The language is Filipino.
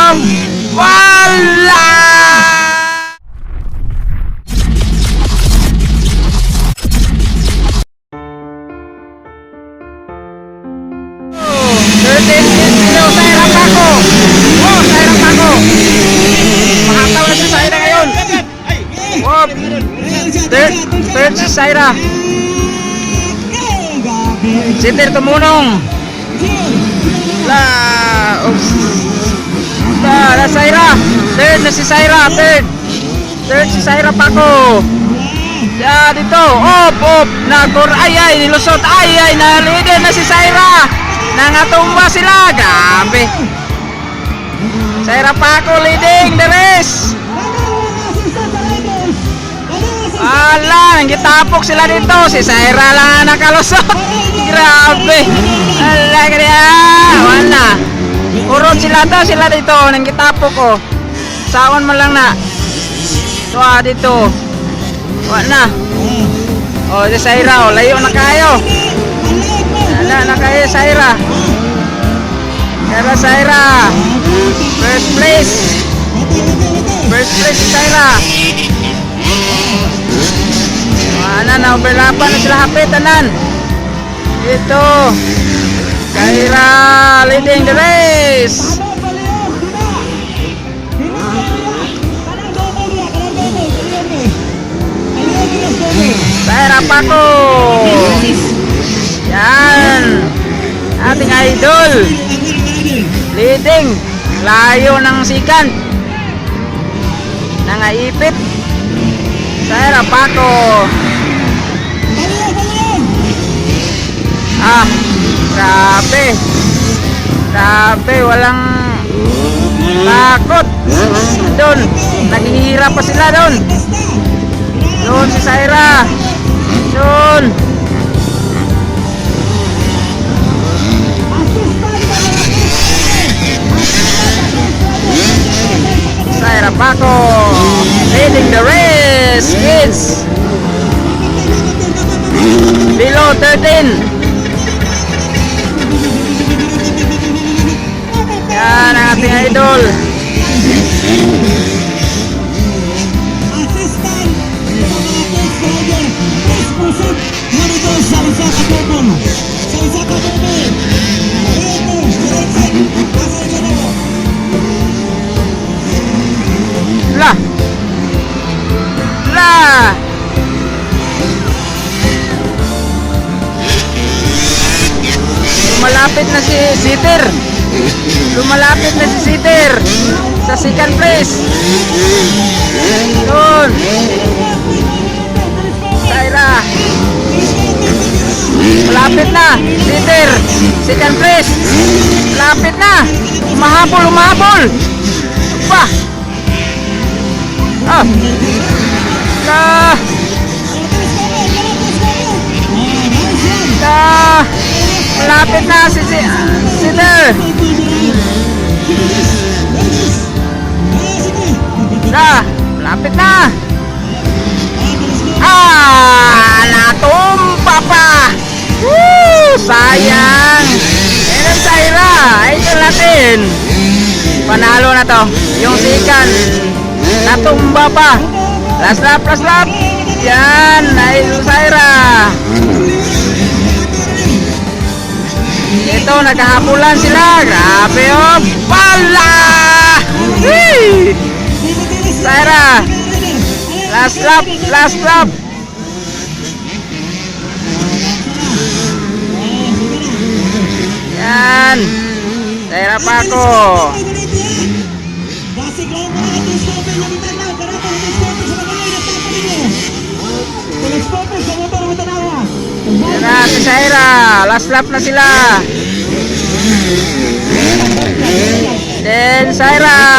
Wala! Saira Paco. Oh, Saira Paco. Mahataw na si Saira ngayon. Oh, third si Saira. Sitter tumunong. La Saira. Third na si Saira. Third si Saira Paco. Ya dito. Op. Ay, nilusot. Ay, naliden na si Saira. Nangatumba sila. Grabe. Saira Paco leading the race. Ala, gitapok sila dito. Si Saira lang nakalusot. Grabe. Ala, kaya. Wala. Urot sila dito. Nang gitapok ko. Sawan mo lang na. Tuwa dito. Wala. O, si Saira. Layo na kayo. Wala na kayo, Saira. Pero Saira. First place si Saira. Na overlapan na sila hapitanan. Ito Saira leading the race. Saira Paco. Yan ating idol leading. Layo ng second. Nangaipit Saira Paco. Grabe, walang takot. Doon, naghihirap pa sila doon. Doon si Saira. Doon. Saira Paco leading the race. Kids below 13. Yan ang ating idol. La lumalapit na si Sitter. Lumalapit na si Sitter sa second place. Doon Saira. Malapit na Sitter. Second place. Malapit na. Umahabol. Pa. Malapit na si Sitter. Malapit na. Natumpa pa. Sayang. Ayan Saira. Idol natin. Panalo na to. Yung second natumba pa. Last lap. Yan, Idol Saira. Ito, naghahabulan sila. Grabe, oh. Pala! Saira. Last lap. Yan. Saira Paco. Yan na si Saira. Last lap na sila. Then Saira.